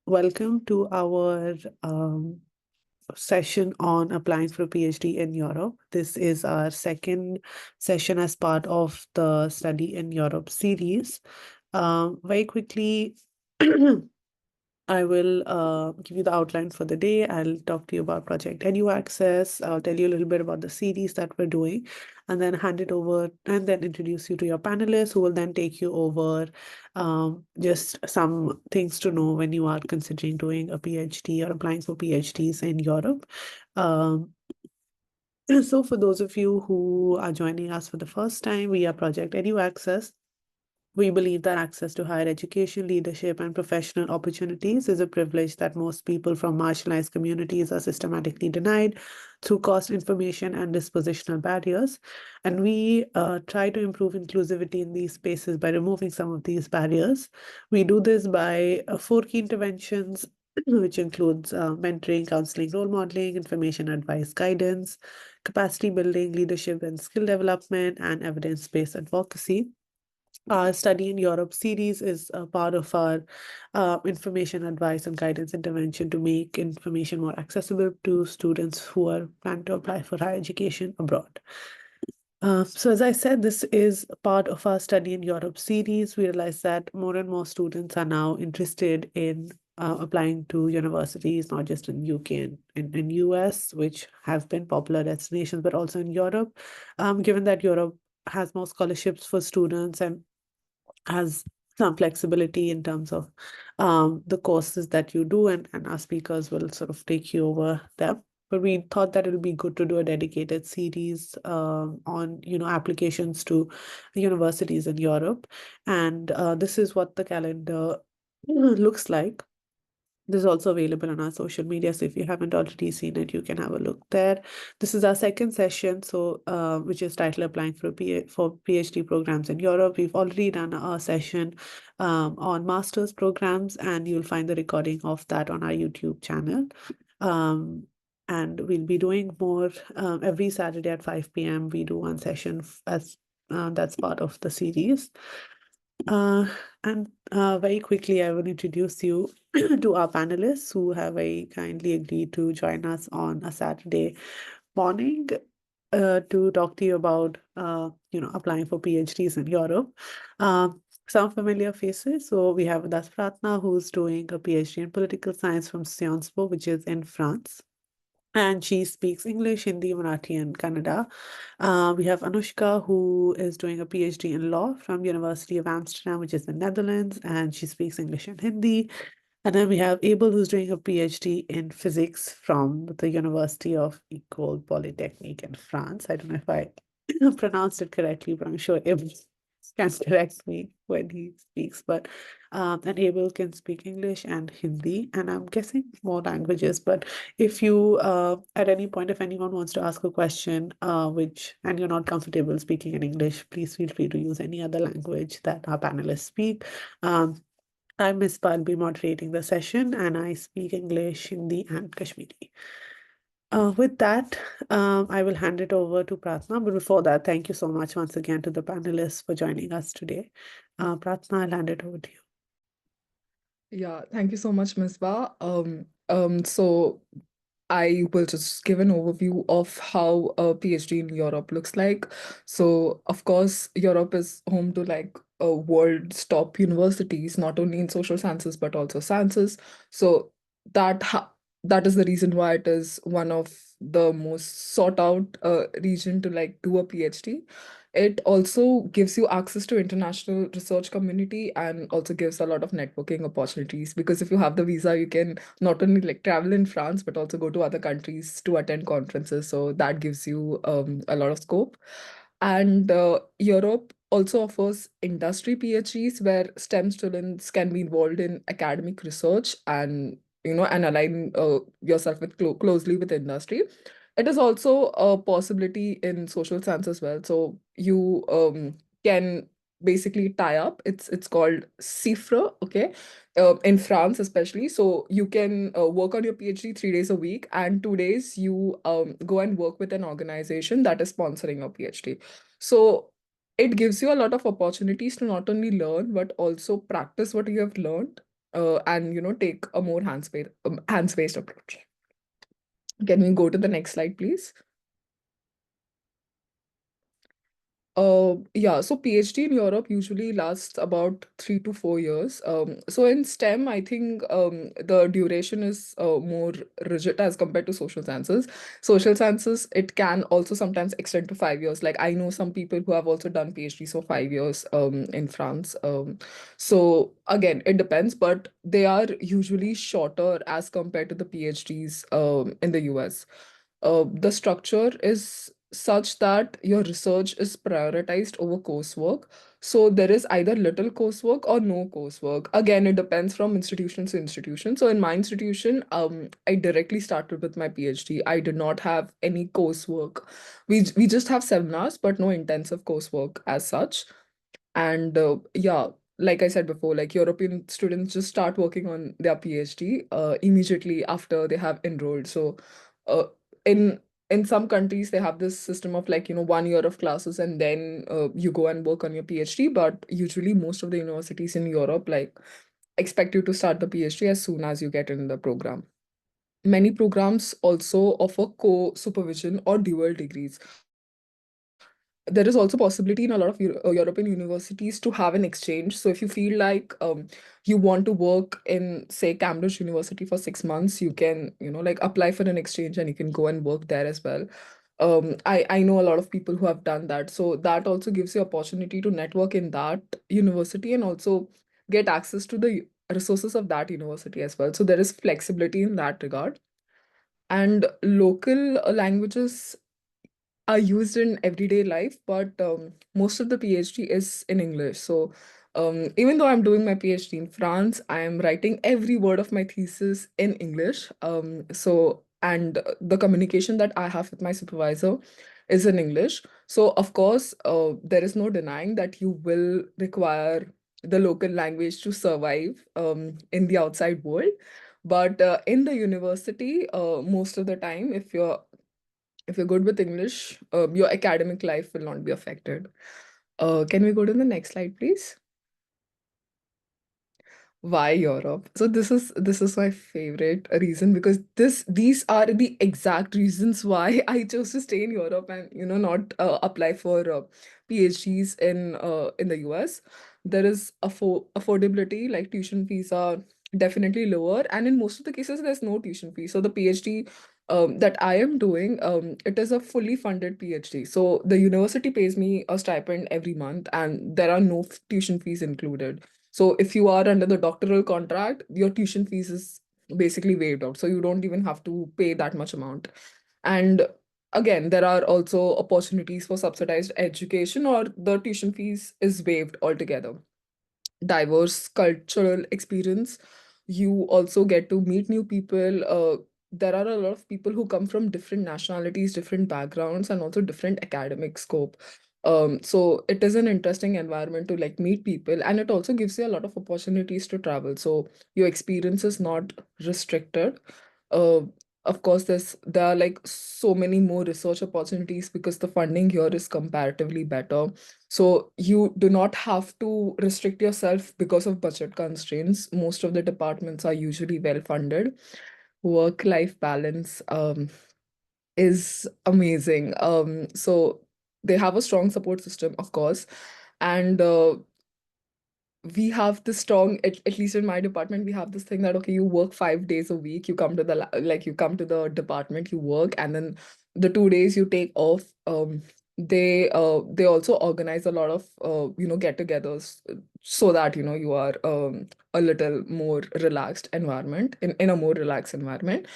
Welcome to our session on applying for a PhD in Europe. This is our second session as part of the Study in Europe series. Very quickly, I will give you the outline for the day. I'll talk to you about Project EduAccess. I'll tell you a little bit about the series that we're doing, and then hand it over and then introduce you to your panelists who will then take you over just some things to know when you are considering doing a PhD or applying for PhDs in Europe. Um, so for those of you who are joining us for the first time, we are Project EduAccess. We believe that access to higher education, leadership, and professional opportunities is a privilege that most people from marginalized communities are systematically denied through cost, information, and dispositional barriers. And we try to improve inclusivity in these spaces by removing some of these barriers. We do this by four key interventions, which includes mentoring, counseling, role modeling, information advice, guidance, capacity building, leadership and skill development, and evidence-based advocacy. Our Study in Europe series is a part of our information advice and guidance intervention to make information more accessible to students who are planning to apply for higher education abroad. So as I said, this is a part of our Study in Europe series. We realize that more and more students are now interested in applying to universities, not just in UK and in US, which have been popular destinations, but also in Europe. Given that Europe has more scholarships for students and has some flexibility in terms of the courses that you do, and our speakers will sort of take you over them. But we thought that it would be good to do a dedicated series on, applications to universities in Europe. And this is what the calendar looks like. This is also available on our social media. So if you haven't already seen it, you can have a look there. This is our second session, so which is titled Applying for PhD programs in Europe. We've already done a session on master's programs, and you'll find the recording of that on our YouTube channel. And we'll be doing more every Saturday at 5 p.m. We do one session as that's part of the series. And very quickly, I will introduce you to our panelists who have very kindly agreed to join us on a Saturday morning to talk to you about, applying for PhDs in Europe. Some familiar faces. So we have with us Prarthana, who's doing a PhD in political science from Sciences Po, which is in France. And she speaks English, Hindi, Marathi, and Kannada. We have Anushka, who is doing a PhD in law from University of Amsterdam, which is in Netherlands, and she speaks English and Hindi. And then we have Abel, who's doing a PhD in physics from the University of École, Polytechnique in France. I don't know if I pronounced it correctly, but I'm sure Abel can correct me when he speaks. But and Abel can speak English and Hindi, and I'm guessing more languages. But if you, at any point, if anyone wants to ask a question, and you're not comfortable speaking in English, please feel free to use any other language that our panelists speak. I'm Misbah, I'll be moderating the session, and I speak English, Hindi, and Kashmiri. With that, I will hand it over to Prarthana. But before that, thank you so much once again to the panelists for joining us today. Prarthana, I'll hand it over to you. Yeah, thank you so much, Misbah. So I will just give an overview of how a PhD in Europe looks like. So, of course, Europe is home to like world's top universities, not only in social sciences but also sciences. So that is the reason why it is one of the most sought out region to like do a PhD. It also gives you access to international research community and also gives a lot of networking opportunities, because if you have the visa, you can not only like travel in France but also go to other countries to attend conferences. So that gives you a lot of scope. And Europe also offers industry PhDs where STEM students can be involved in academic research and and align yourself with closely with industry. It is also a possibility in social science as well. So you can basically tie up. It's called CIFRE, okay, in France especially. So you can work on your PhD 3 days a week, and 2 days you go and work with an organization that is sponsoring your PhD. So it gives you a lot of opportunities to not only learn but also practice what you have learned and take a more hands-based approach. Can we go to the next slide, please? Yeah, so PhD in Europe usually lasts about 3 to 4 years. So in STEM, I think the duration is more rigid as compared to social sciences. Social sciences, it can also sometimes extend to 5 years. Like I know some people who have also done PhDs for 5 years in France. So again, it depends, but they are usually shorter as compared to the PhDs in the US. The structure is such that your research is prioritized over coursework. So there is either little coursework or no coursework. Again, it depends from institution to institution. So in my institution, I directly started with my PhD. I did not have any coursework. We just have seminars, but no intensive coursework as such. And yeah, like I said before, like European students just start working on their PhD immediately after they have enrolled. So uh, in in some countries they have this system of like 1 year of classes and then you go and work on your PhD. But usually most of the universities in Europe like expect you to start the PhD as soon as you get in the program. Many programs also offer co-supervision or dual degrees. There is also possibility in a lot of European universities to have an exchange. So if you feel like you want to work in, say, Cambridge University for 6 months, you can, like apply for an exchange and you can go and work there as well. I know a lot of people who have done that. So that also gives you opportunity to network in that university and also get access to the resources of that university as well. So there is flexibility in that regard. And local languages are used in everyday life, but most of the PhD is in English. So even though I'm doing my PhD in France, I am writing every word of my thesis in English. And the communication that I have with my supervisor is in English. So of course, there is no denying that you will require the local language to survive in the outside world. But in the university, most of the time, if you're good with English, your academic life will not be affected. Can we go to the next slide, please? Why Europe? So this is my favorite reason because these are the exact reasons why I chose to stay in Europe and not apply for PhDs in the US. There is affordability, like tuition fees are definitely lower, and in most of the cases there's no tuition fee. So the PhD that I am doing, it is a fully funded PhD. So the university pays me a stipend every month, and there are no tuition fees included. So if you are under the doctoral contract, your tuition fees is basically waived out. So you don't even have to pay that much amount. And again, there are also opportunities for subsidized education or the tuition fees is waived altogether. Diverse cultural experience. You also get to meet new people. There are a lot of people who come from different nationalities, different backgrounds, and also different academic scope. So it is an interesting environment to like meet people, and it also gives you a lot of opportunities to travel. So your experience is not restricted. Uh, of course, there are like so many more research opportunities because the funding here is comparatively better. So you do not have to restrict yourself because of budget constraints. Most of the departments are usually well funded. Work-life balance is amazing. So they have a strong support system, of course, and we have this strong, at least in my department, we have this thing that okay, you work 5 days a week, you come to the you come to the department, you work, and then the 2 days you take off. They also organize a lot of get-togethers so that you are a little more relaxed environment, in a more relaxed environment.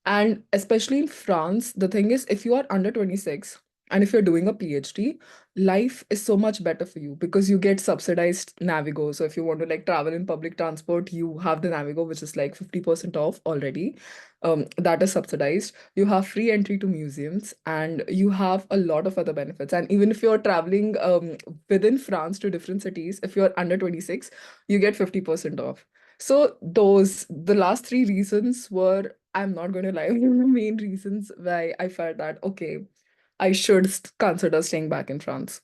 And especially in France, the thing is, if you are under 26 and if you're doing a PhD, life is so much better for you because you get subsidized Navigo. So if you want to like travel in public transport, you have the Navigo, which is like 50% off already. That is subsidized. You have free entry to museums and you have a lot of other benefits. And even if you're traveling within France to different cities, if you're under 26, you get 50% off. So the last three reasons were, I'm not going to lie, one of the main reasons why I felt that, okay, I should consider staying back in France.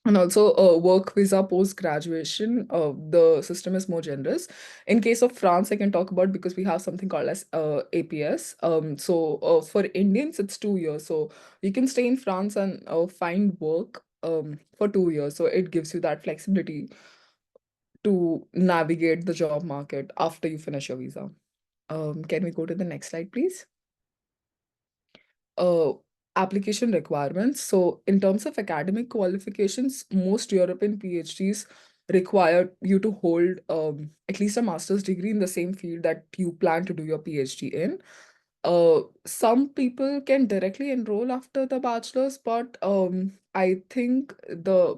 And also, work visa post graduation, the system is more generous. In case of France, I can talk about because we have something called as APS. For Indians, it's 2 years. So you can stay in France and find work for 2 years. So it gives you that flexibility to navigate the job market after you finish your visa. Can we go to the next slide, please? uh, Application requirements. So, in terms of academic qualifications, most European PhDs require you to hold at least a master's degree in the same field that you plan to do your PhD in. Some people can directly enroll after the bachelor's, but I think uh,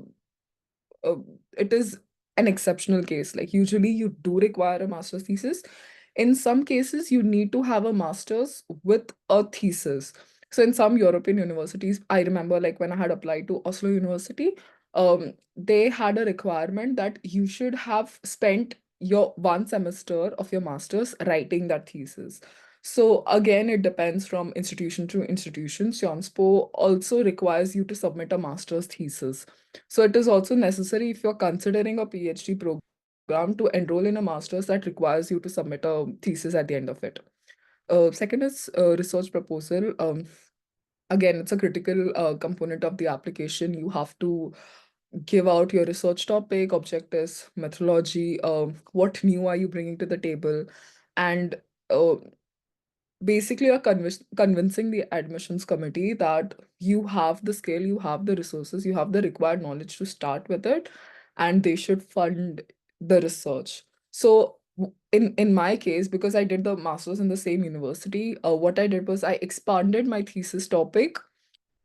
it is an exceptional case. Like usually you do require a master's thesis. In some cases, you need to have a master's with a thesis. So in some European universities, I remember like when I had applied to Oslo University, they had a requirement that you should have spent your 1 semester of your master's writing that thesis. So again, it depends from institution to institution. Sciences also requires you to submit a master's thesis. So it is also necessary if you're considering a PhD program to enroll in a master's that requires you to submit a thesis at the end of it. Second is research proposal. Again, it's a critical component of the application. You have to give out your research topic, objectives, methodology, what new are you bringing to the table, and uh, basically you're convincing the admissions committee that you have the skill, you have the resources, you have the required knowledge to start with it, and they should fund the research. So in my case, because I did the masters in the same university, what I did was I expanded my thesis topic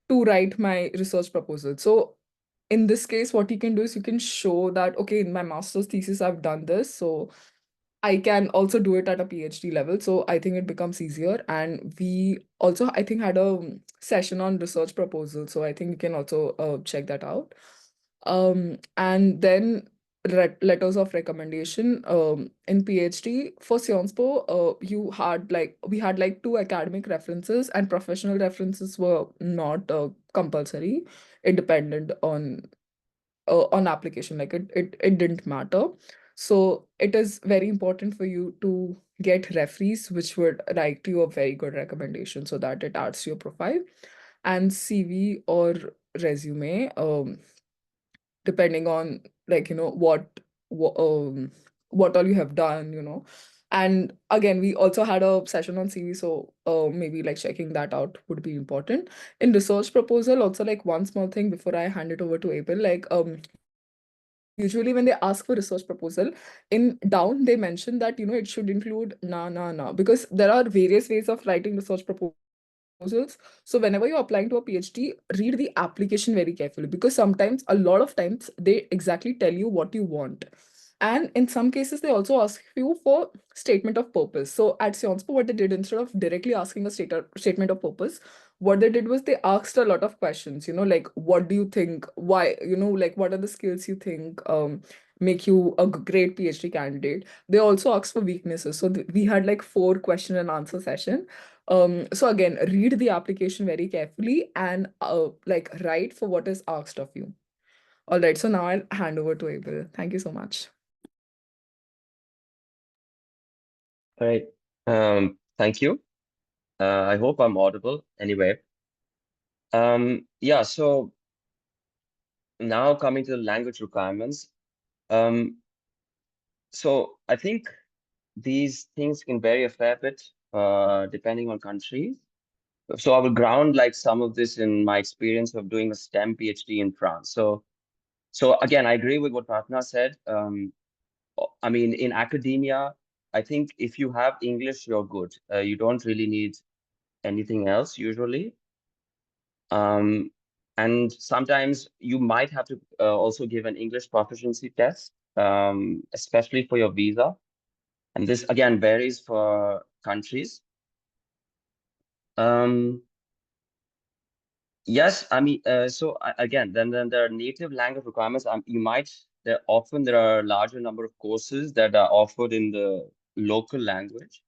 to write my research proposal. So in this case, what you can do is you can show that, okay, in my master's thesis, I've done this. So I can also do it at a PhD level. So I think it becomes easier. And we also, I think, had a session on research proposal. So I think you can also check that out. And then letters of recommendation in PhD for Sciences you had like we had like two academic references and professional references were not compulsory. It depended on application. Like it didn't matter. So it is very important for you to get referees which would write you a very good recommendation so that it adds to your profile. And CV or resume, depending on like what all you have done, and again we also had a session on CV, so maybe like checking that out would be important. In research proposal also, like one small thing before I hand it over to Abel, like usually when they ask for research proposal, in down they mention that it should include na because there are various ways of writing research proposals. So whenever you're applying to a PhD, read the application very carefully because sometimes, a lot of times, they exactly tell you what you want. And in some cases, they also ask you for statement of purpose. So at Sciences, what they did, instead of directly asking a statement of purpose, what they did was they asked a lot of questions, like what do you think, why, like what are the skills you think make you a great PhD candidate. They also asked for weaknesses. So we had like 4 question and answer session. So again, read the application very carefully and like write for what is asked of you. All right, so now I'll hand over to Abel. Thank you so much. All right. Thank you. I hope I'm audible. Anyway, yeah. So now coming to the language requirements. Um, so I think these things can vary a fair bit, depending on countries. So I will ground like some of this in my experience of doing a STEM PhD in France. So again, I agree with what Prarthana said. I mean, in academia, I think if you have English, you're good. You don't really need anything else usually. Um, and sometimes you might have to also give an English proficiency test, especially for your visa. And this again varies for countries. Um, yes, I mean, again, then there are native language requirements. There are a larger number of courses that are offered in the local language,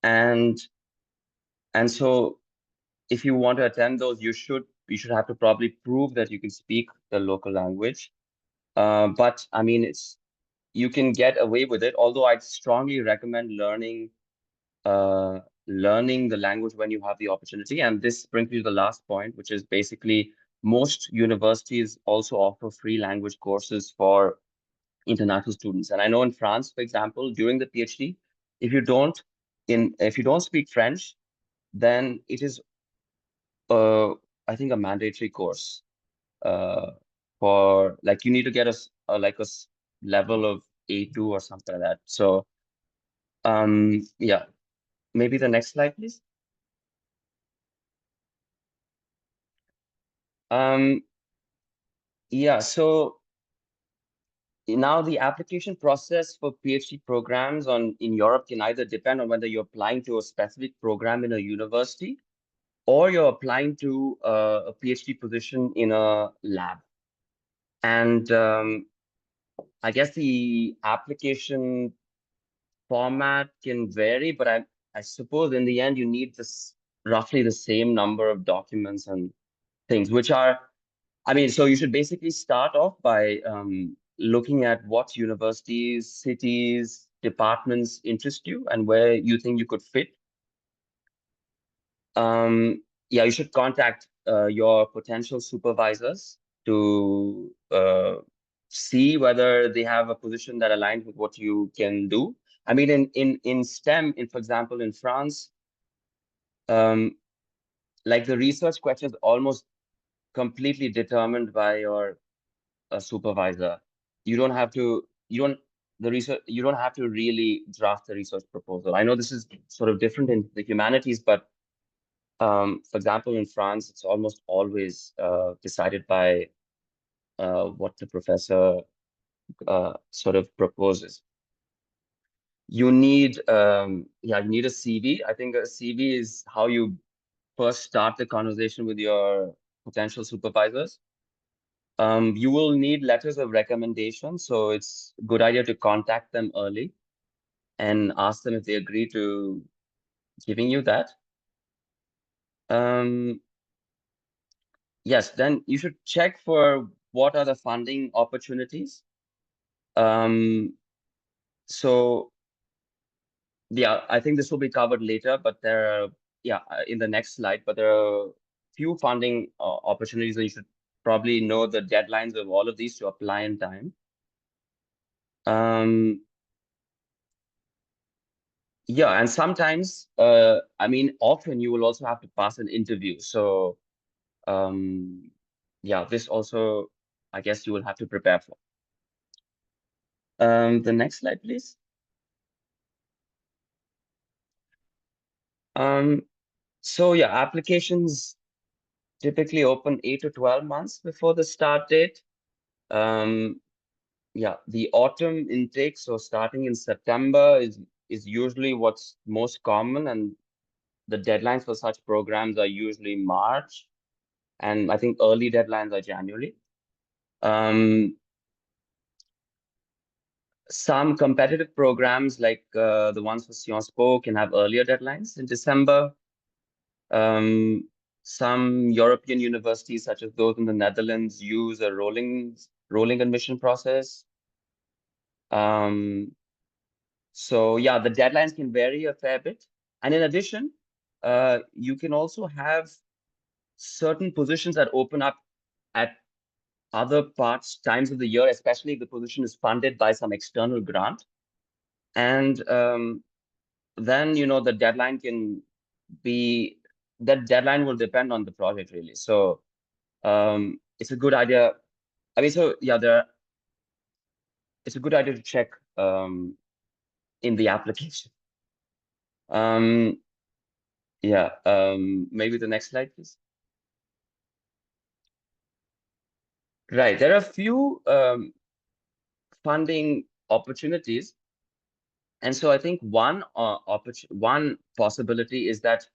and and so if you want to attend those, you should should have to probably prove that you can speak the local language. But I mean, you can get away with it. Although I'd strongly recommend learning the language when you have the opportunity. And this brings me to the last point, which is basically most universities also offer free language courses for international students. And I know in France, for example, during the PhD, if you don't speak French, then it is I think a mandatory course for like you need to get a level of A2 or something like that. So yeah, maybe the next slide, please. Yeah, so now the application process for PhD programs in Europe can either depend on whether you're applying to a specific program in a university or you're applying to a PhD position in a lab. And I guess the application format can vary, but I suppose in the end you need this roughly the same number of documents and things, which are, I mean, so you should basically start off by looking at what universities, cities, departments interest you and where you think you could fit. Yeah, you should contact your potential supervisors to see whether they have a position that aligns with what you can do. I mean, in STEM, for example, in France, like the research question is almost completely determined by your supervisor. You don't have to. You don't. The research. You don't have to really draft the research proposal. I know this is sort of different in the humanities, but for example, in France, it's almost always decided by what the professor sort of proposes. You need, you need a CV. I think a CV is how you first start the conversation with your potential supervisors. You will need letters of recommendation, so it's a good idea to contact them early and ask them if they agree to giving you that. Yes, then you should check for what are the funding opportunities. So yeah, I think this will be covered later, but there are, in the next slide, but there are few funding opportunities that you should probably know the deadlines of all of these to apply in time. Yeah, and sometimes, I mean, often you will also have to pass an interview. So, yeah, this also, I guess you will have to prepare for. The next slide, please. So yeah, applications typically open 8 to 12 months before the start date. Yeah, the autumn intake, so starting in September is usually what's most common, and the deadlines for such programs are usually March, and I think early deadlines are January. Some competitive programs like the ones for Sciences Po can have earlier deadlines in December. Some European universities, such as those in the Netherlands, use a rolling admission process. So yeah, the deadlines can vary a fair bit. And in addition, you can also have certain positions that open up at other times of the year, especially if the position is funded by some external grant. And then, the deadline that deadline will depend on the project really. So it's a good idea. I mean, so yeah, it's a good idea to check in the application. Yeah, maybe the next slide, please. Right, there are a few funding opportunities. And so I think one possibility is that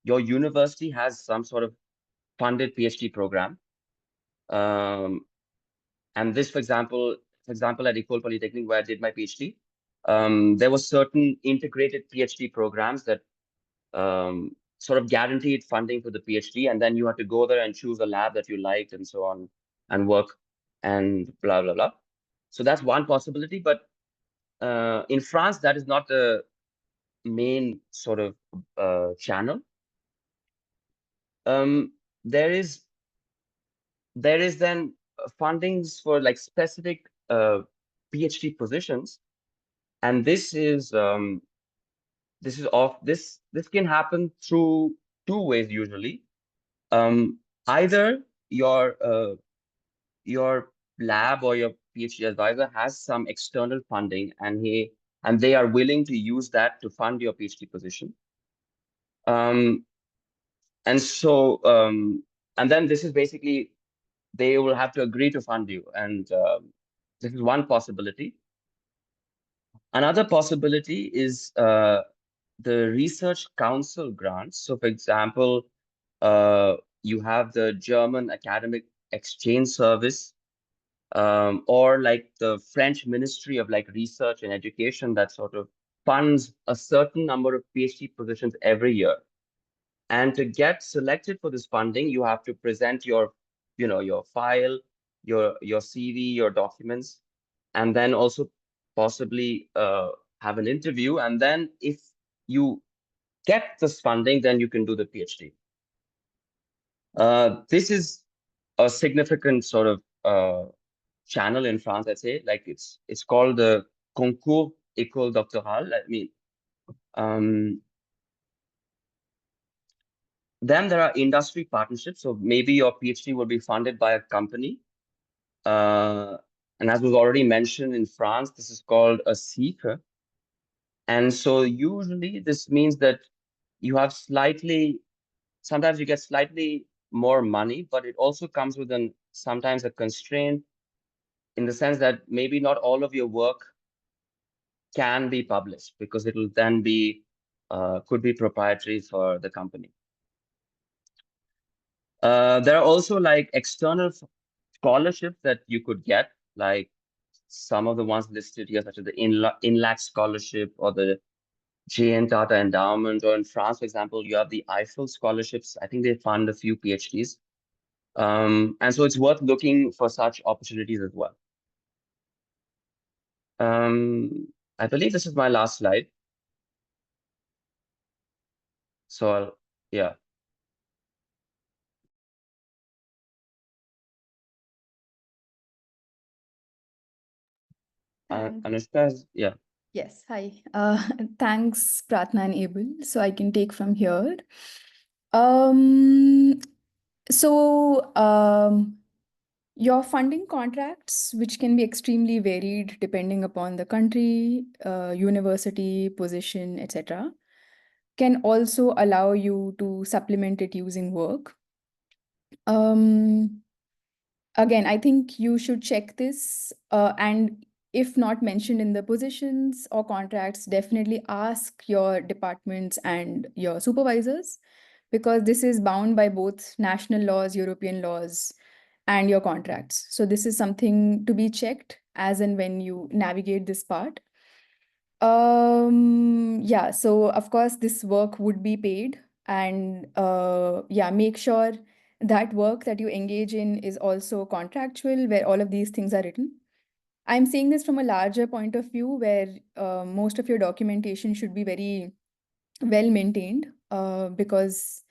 your university has some sort of funded PhD program. And this, for example, at École Polytechnique, where I did my PhD, there were certain integrated PhD programs that sort of guaranteed funding for the PhD, and then you have to go there and choose a lab that you liked and so on and work and blah, blah, blah. So that's one possibility. But in France, that is not the main sort of channel. There is then fundings for like specific PhD positions, and this can happen through two ways usually. Either your lab or your PhD advisor has some external funding, and they are willing to use that to fund your PhD position. And so and then this is basically they will have to agree to fund you, and this is one possibility. Another possibility is the research council grants. So, for example, you have the German Academic Exchange Service, or like the French Ministry of like Research and Education that sort of funds a certain number of PhD positions every year. And to get selected for this funding, you have to present your file, your CV, your documents, and then also possibly have an interview. And then if you get this funding, then you can do the PhD. This is a significant sort of channel in France, I'd say. Like it's called the Concours École Doctorale. I mean, then there are industry partnerships. So maybe your PhD will be funded by a company. And as was already mentioned in France, this is called a cycle. And so usually this means that sometimes you get slightly more money, but it also comes with sometimes a constraint in the sense that maybe not all of your work can be published because it'll then could be proprietary for the company. There are also like external scholarships that you could get, like some of the ones listed here, such as the INLAC scholarship or the Jane Tata Endowment, or in France, for example, you have the Eiffel scholarships. I think they fund a few PhDs. And so it's worth looking for such opportunities as well. I believe this is my last slide. So yeah. Anushka, yeah. Yes, hi. Thanks, Prarthana and Abel. So I can take from here. Um, your funding contracts, which can be extremely varied depending upon the country, university, position, etc., can also allow you to supplement it using work. Again, I think you should check this, and if not mentioned in the positions or contracts, definitely ask your departments and your supervisors, because this is bound by both national laws, European laws, and your contracts. So this is something to be checked as and when you navigate this part. Yeah, so of course this work would be paid, and yeah, make sure that work that you engage in is also contractual, where all of these things are written. I'm saying this from a larger point of view, where most of your documentation should be very well maintained, because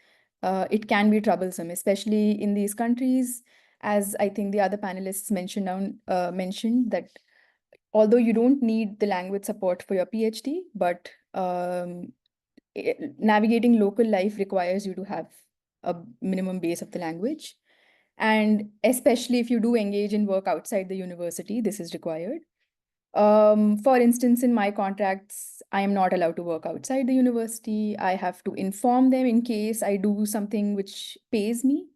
it can be troublesome, especially in these countries, as I think the other panelists mentioned that although you don't need the language support for your PhD, but navigating local life requires you to have a minimum base of the language. And especially if you do engage in work outside the university, this is required. For instance, in my contracts, I am not allowed to work outside the university. I have to inform them in case I do something which pays me.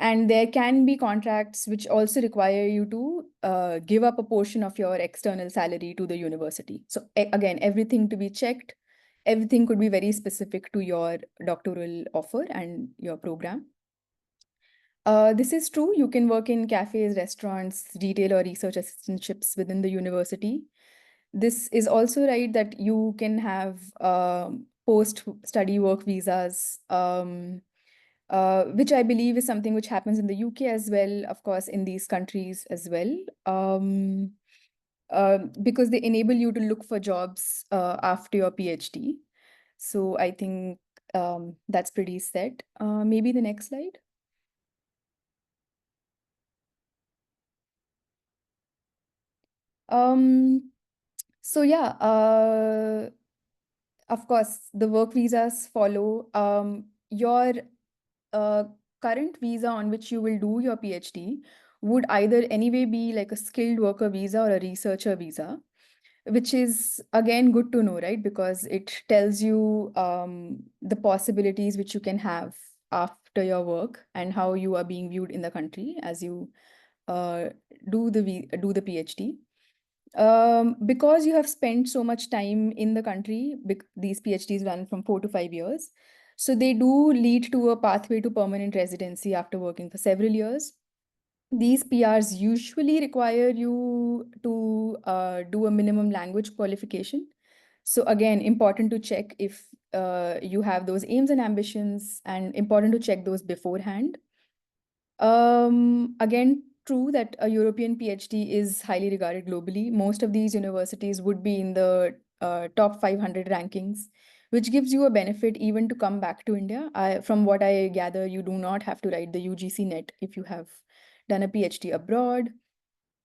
And there can be contracts which also require you to give up a portion of your external salary to the university. So again, everything to be checked. Everything could be very specific to your doctoral offer and your program. This is true. You can work in cafes, restaurants, retail or research assistantships within the university. This is also right that you can have post-study work visas, which I believe is something which happens in the UK as well, of course, in these countries as well, because they enable you to look for jobs after your PhD. So I think that's pretty set. Maybe the next slide. So yeah, of course, the work visas follow. Your current visa on which you will do your PhD would either anyway be like a skilled worker visa or a researcher visa, which is again good to know, right? Because it tells you the possibilities which you can have after your work and how you are being viewed in the country as you do the PhD. Because you have spent so much time in the country, these PhDs run from 4 to 5 years. So they do lead to a pathway to permanent residency after working for several years. These PRs usually require you to do a minimum language qualification. So again, important to check if you have those aims and ambitions, and important to check those beforehand. Again, true that a European PhD is highly regarded globally. Most of these universities would be in the top 500 rankings, which gives you a benefit even to come back to India. From what I gather, you do not have to write the UGC net if you have done a PhD abroad.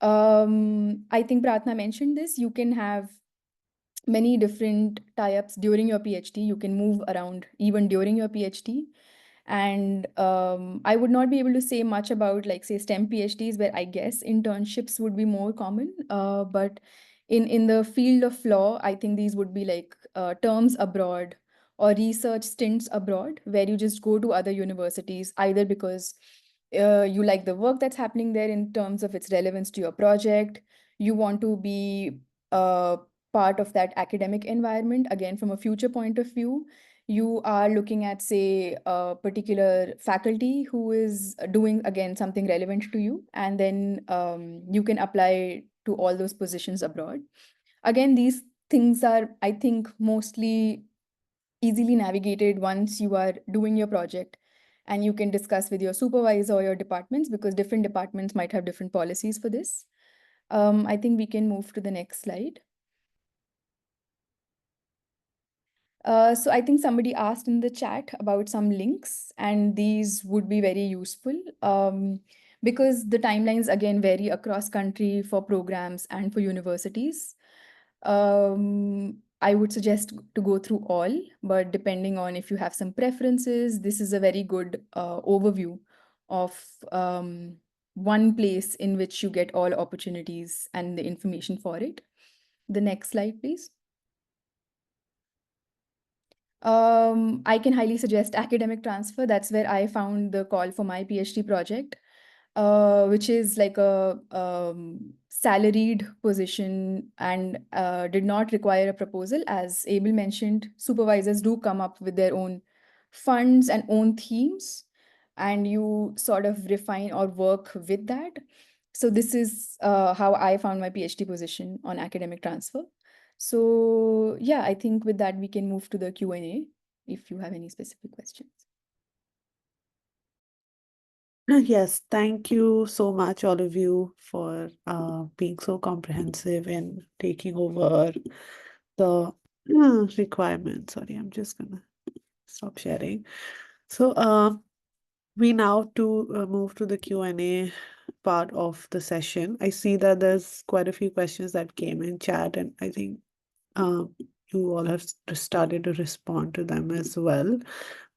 I think Prarthana mentioned this. You can have many different tie-ups during your PhD. You can move around even during your PhD. And I would not be able to say much about, like, say, STEM PhDs, where I guess internships would be more common. But in the field of law, I think these would be like terms abroad or research stints abroad, where you just go to other universities, either because you like the work that's happening there in terms of its relevance to your project, you want to be part of that academic environment, again, from a future point of view. You are looking at, say, a particular faculty who is doing, again, something relevant to you, and then you can apply to all those positions abroad. Again, these things are, I think, mostly easily navigated once you are doing your project, and you can discuss with your supervisor or your departments, because different departments might have different policies for this. I think we can move to the next slide. So I think somebody asked in the chat about some links, and these would be very useful because the timelines again vary across country for programs and for universities. I would suggest to go through all, but depending on if you have some preferences, this is a very good overview of one place in which you get all opportunities and the information for it. The next slide, please. I can highly suggest academic transfer. That's where I found the call for my PhD project, which is like a salaried position and did not require a proposal. As Abel mentioned, supervisors do come up with their own funds and own themes, and you sort of refine or work with that. So this is how I found my PhD position on academic transfer. So yeah, I think with that we can move to the Q&A if you have any specific questions. Yes, thank you so much, all of you, for being so comprehensive and taking over the requirements. Sorry, I'm just gonna stop sharing. So, we now move to the Q&A part of the session. I see that there's quite a few questions that came in chat, and I think you all have started to respond to them as well.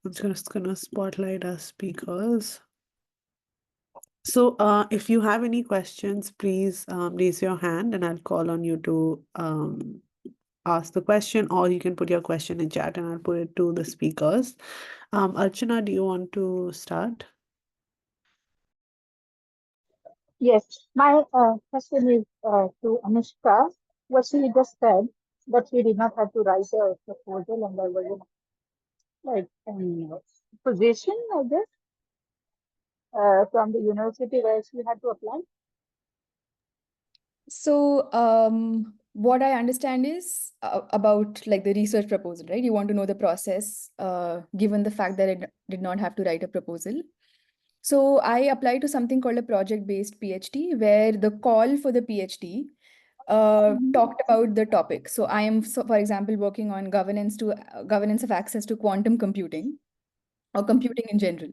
I'm just gonna spotlight our speakers. So, if you have any questions, please raise your hand and I'll call on you to ask the question, or you can put your question in chat and I'll put it to the speakers. Archana, do you want to start? Yes, my question is to Anushka. What she just said, that she did not have to write a proposal and there was like position, I guess, from the university where she had to apply. So what I understand is about like the research proposal, right? You want to know the process, given the fact that I did not have to write a proposal. So I applied to something called a project-based PhD, where the call for the PhD talked about the topic. So I am, so for example, working on governance of access to quantum computing or computing in general,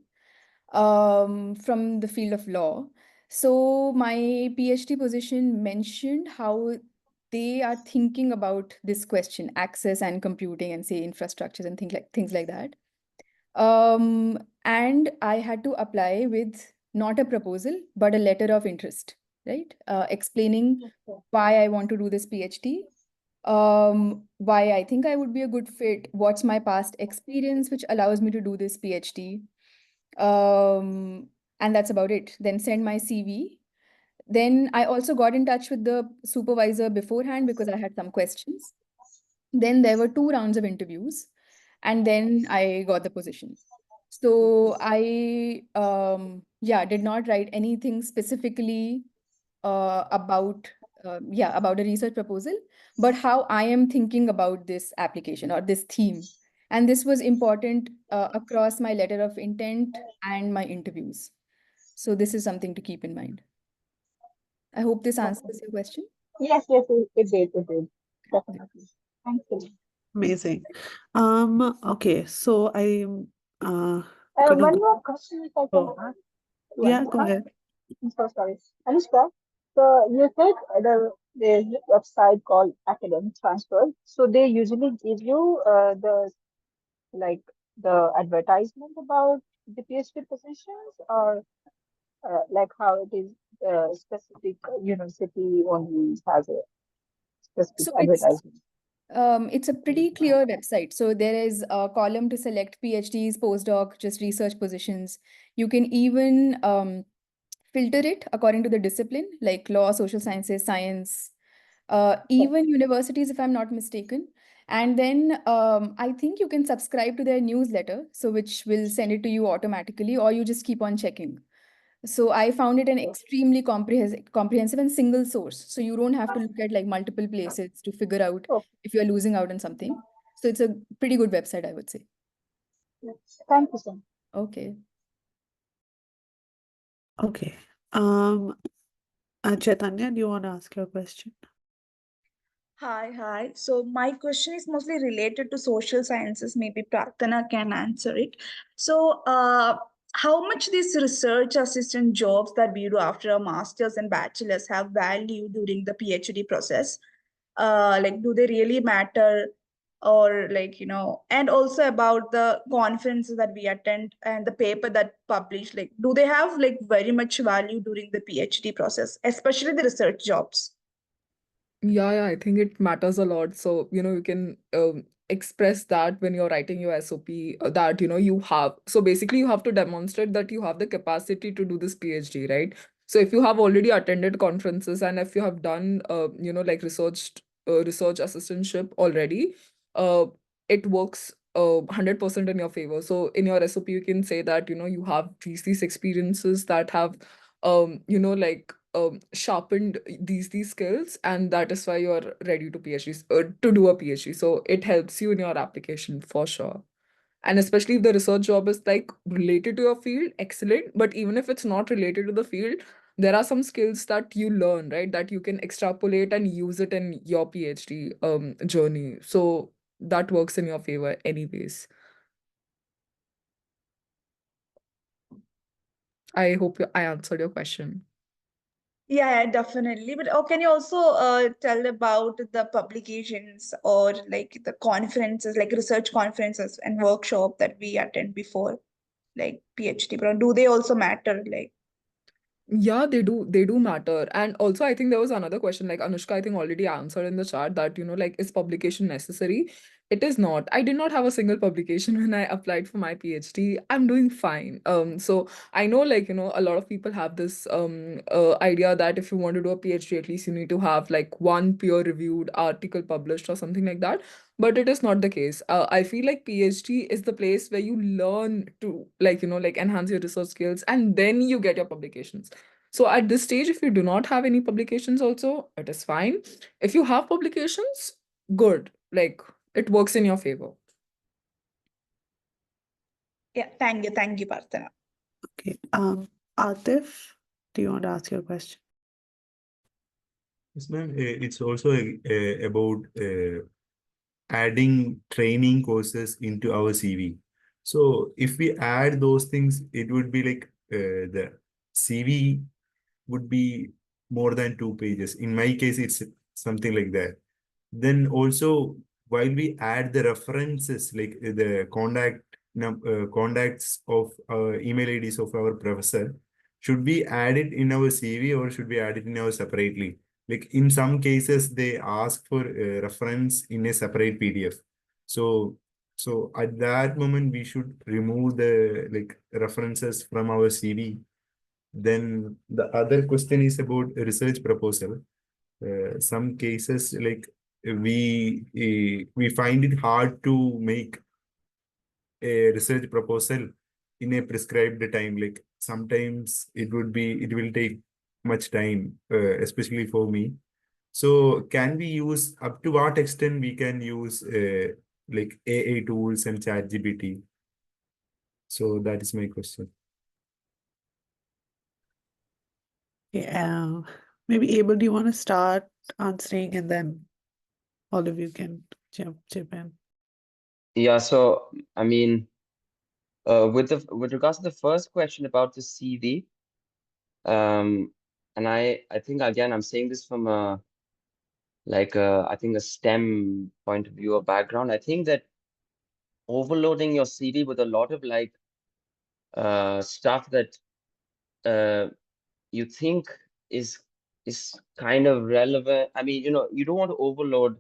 from the field of law. So my PhD position mentioned how they are thinking about this question, access and computing, and say infrastructures and things like that. And I had to apply with not a proposal, but a letter of interest, right? Explaining Okay. why I want to do this PhD, why I think I would be a good fit, what's my past experience which allows me to do this PhD. And that's about it. Then send my CV. Then I also got in touch with the supervisor beforehand because I had some questions. Then there were 2 rounds of interviews, and then I got the position. So I yeah, did not write anything specifically about about a research proposal, but how I am thinking about this application or this theme. And this was important across my letter of intent and my interviews. So this is something to keep in mind. I hope this Okay. answers your question. Yes, yes, it did, it did. Definitely. Thank you. Amazing. Okay, so I'm gonna One go. more question if I can Oh, ask to yeah, go Anushka. ahead. I'm so sorry. Anushka, so you said there's a website called Academic Transfer. So they usually give you like the advertisement about the PhD positions, or like how it is specific university only has a specific So advertisement. it's a pretty clear website. So there is a column to select PhDs, postdoc, just research positions. You can even filter it according to the discipline, like law, social sciences, science, even universities, if I'm not mistaken. And then I think you can subscribe to their newsletter, so which will send it to you automatically, or you just keep on checking. So I found it an extremely comprehensive and single source. So you don't have to look at like multiple places to figure out Oh, if you're losing out on something. So it's a pretty good website, I would say. yes. Thank you so much. Okay. Okay. Chaitanya, do you want to ask your question? Hi, hi. So my question is mostly related to social sciences. Maybe Prarthana can answer it. So, how much these research assistant jobs that we do after a master's and bachelor's have value during the PhD process? Like, do they really matter? Or like, and also about the conferences that we attend and the paper that publish, like, do they have like very much value during the PhD process, especially the research jobs? Yeah, I think it matters a lot. So, you can express that when you're writing your SOP, that, you have. So basically, you have to demonstrate that you have the capacity to do this PhD, right? So if you have already attended conferences and if you have done, like research assistantship already, uh, it works 100% in your favor. So in your SOP, you can say that, you have these experiences that have, like sharpened these skills, and that is why you're ready to to do a PhD. So it helps you in your application for sure. And especially if the research job is like related to your field, excellent. But even if it's not related to the field, there are some skills that you learn, right? That you can extrapolate and use it in your PhD journey. So that works in your favor anyways. I hope I answered your question. Yeah, definitely. But can you also tell about the publications or like the conferences, like research conferences and workshop that we attend before, like PhD program? Do they also matter? Like, Yeah, they do matter. And also, I think there was another question, like Anushka, I think already answered in the chat that, like, is publication necessary? It is not. I did not have a single publication when I applied for my PhD. I'm doing fine. So I know, like, a lot of people have this idea that if you want to do a PhD, at least you need to have like one peer-reviewed article published or something like that. But it is not the case. I feel like PhD is the place where you learn to, like, like enhance your research skills, and then you get your publications. So at this stage, if you do not have any publications also, it is fine. If you have publications, good. Like it works in your favor. Yeah, thank you, Prarthana. Okay. Atif, do you want to ask your question? Yes, ma'am. It's also about adding training courses into our CV. So if we add those things, it would be like the CV would be more than 2 pages. In my case, it's something like that. Then also, while we add the references, like the contacts of email IDs of our professor, should we add it in our CV or should we add it in our separately? Like in some cases, they ask for reference in a separate PDF. So at that moment, we should remove the like references from our CV. Then the other question is about a research proposal. Some cases like we find it hard to make a research proposal in a prescribed time. Like sometimes it will take much time, especially for me. So can we use, up to what extent we can use like AI tools and ChatGPT? So that is my question. Yeah. Maybe Abel, do you want to start answering and then all of you can chip in? Yeah, so I mean, with regards to the first question about the CV, and I think again I'm saying this from a I think a STEM point of view or background. I think that overloading your CV with a lot of stuff that you think is kind of relevant. I mean, you don't want to overload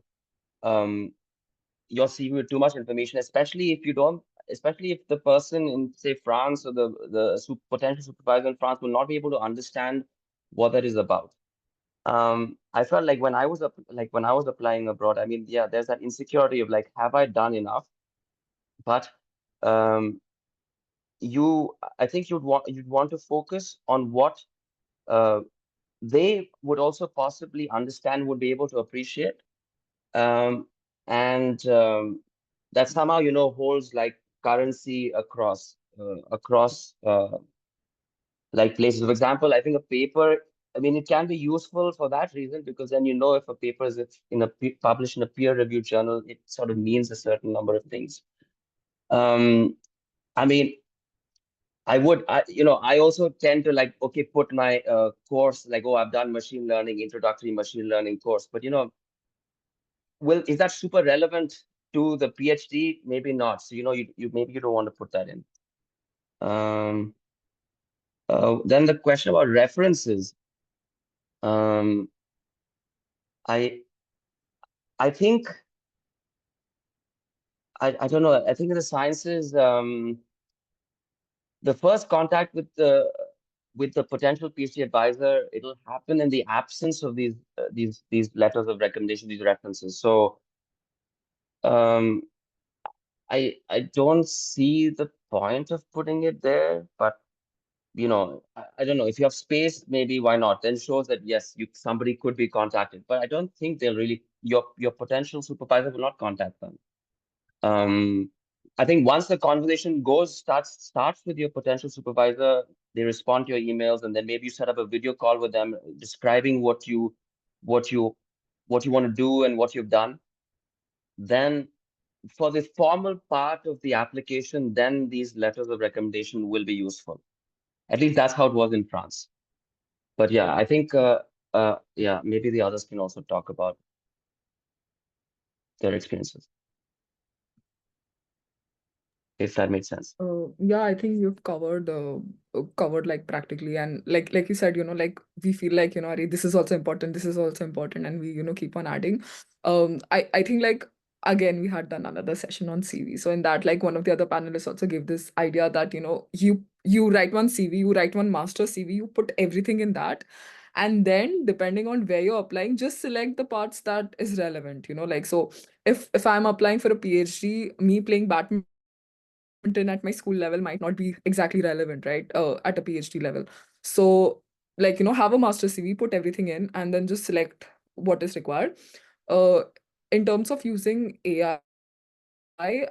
your CV with too much information, especially if the person in, say, France, or the potential supervisor in France will not be able to understand what that is about. I felt like when I was applying abroad, I mean, yeah, there's that insecurity of like, have I done enough? But I think you'd want to focus on what they would also possibly understand, would be able to appreciate, and that somehow holds like currency across like places. For example, I think a paper, I mean, it can be useful for that reason, because then if a paper is published in a peer-reviewed journal, it sort of means a certain number of things. I mean, I also tend to like, okay, put my course, like, oh, I've done machine learning, introductory machine learning course, but is that super relevant to the PhD? Maybe not. So, maybe you don't want to put that in. Then the question about references. I think, I don't know. I think in the sciences, the first contact with the potential PhD advisor, it'll happen in the absence of these letters of recommendation, these references. So I don't see the point of putting it there, but I don't know, if you have space, maybe why not? Then shows that yes, somebody could be contacted, but I don't think they'll really, your potential supervisor will not contact them. I think once the conversation starts with your potential supervisor, they respond to your emails, and then maybe you set up a video call with them describing what you want to do and what you've done. Then for the formal part of the application, then these letters of recommendation will be useful. At least that's how it was in France. But yeah, I think yeah, maybe the others can also talk about their experiences, if that makes sense. Yeah, I think you've covered like practically, and like you said, like we feel like, Ari, this is also important, and we, keep on adding. I think like again we had done another session on CV. So in that, like one of the other panelists also gave this idea that, you write one CV, you write one master CV, you put everything in that. And then depending on where you're applying, just select the parts that is relevant, like, so if I'm applying for a PhD, me playing badminton at my school level might not be exactly relevant, right? At a PhD level. So like, have a master CV, put everything in, and then just select what is required. Uh, in terms of using AI, I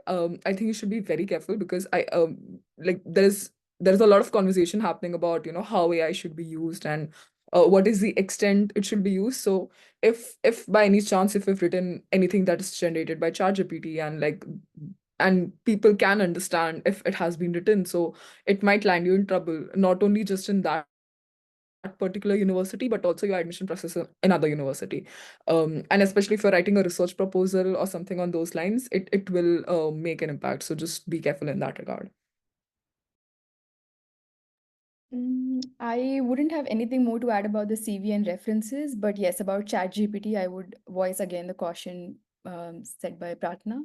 think you should be very careful, because like there's a lot of conversation happening about how AI should be used, and what is the extent it should be used. So if by any chance, if we've written anything that is generated by ChatGPT, and people can understand if it has been written, so it might land you in trouble, not only just in that particular university, but also your admission process in other university. And especially if you're writing a research proposal or something on those lines, it will make an impact. So just be careful in that regard. I wouldn't have anything more to add about the CV and references, but yes, about ChatGPT, I would voice again the caution said by Prarthana.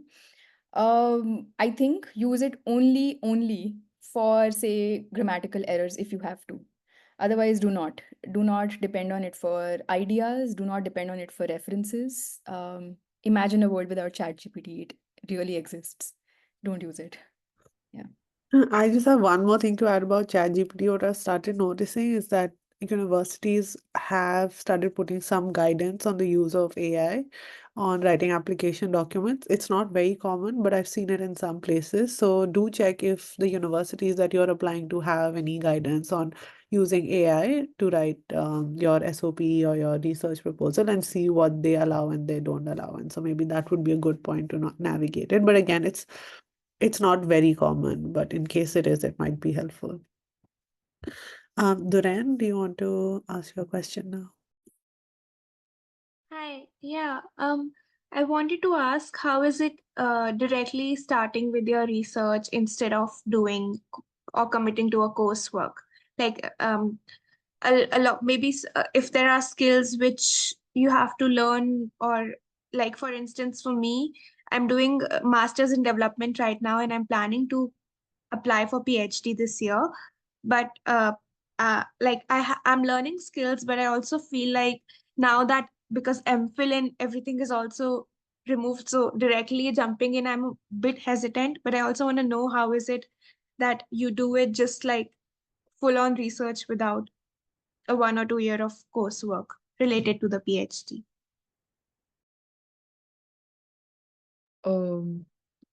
I think use it only for, say, grammatical errors if you have to. Otherwise, do not. Do not depend on it for ideas. Do not depend on it for references. Imagine a world without ChatGPT. It really exists. Don't use it. Yeah. I just have one more thing to add about ChatGPT. What I've started noticing is that universities have started putting some guidance on the use of AI on writing application documents. It's not very common, but I've seen it in some places. So do check if the universities that you're applying to have any guidance on using AI to write your SOP or your research proposal, and see what they allow and they don't allow. And so maybe that would be a good point to not navigate it. But again, it's not very common, but in case it is, it might be helpful. Duran, do you want to ask your question now? Hi, yeah. I wanted to ask, how is it directly starting with your research instead of doing or committing to a coursework? Like, a lot, maybe if there are skills which you have to learn, or like, for instance, for me, I'm doing master's in development right now, and I'm planning to apply for PhD this year. But like I'm learning skills, but I also feel like now that, because MPhil and everything is also removed, so directly jumping in, I'm a bit hesitant. But I also want to know, how is it that you do it just like full on research without a 1 or 2 year of coursework related to the PhD? Um,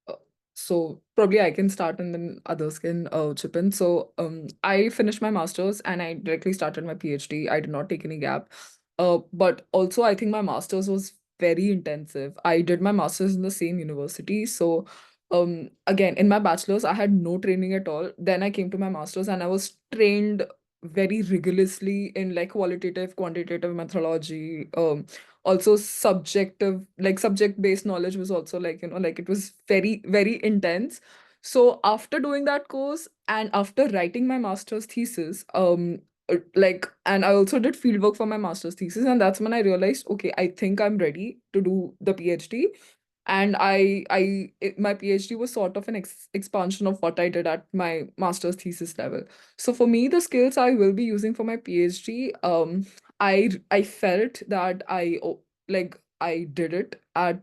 uh, so probably I can start and then others can chip in. So I finished my master's and I directly started my PhD. I did not take any gap. But also I think my master's was very intensive. I did my master's in the same university. So again, in my bachelor's, I had no training at all. Then I came to my master's and I was trained very rigorously in like qualitative, quantitative methodology. Also subjective, like subject based knowledge was also like, like it was very, very intense. So after doing that course and after writing my master's thesis, and I also did fieldwork for my master's thesis, and that's when I realized, okay, I think I'm ready to do the PhD. And my PhD was sort of an expansion of what I did at my master's thesis level. So for me, the skills I will be using for my PhD, I felt that I did it at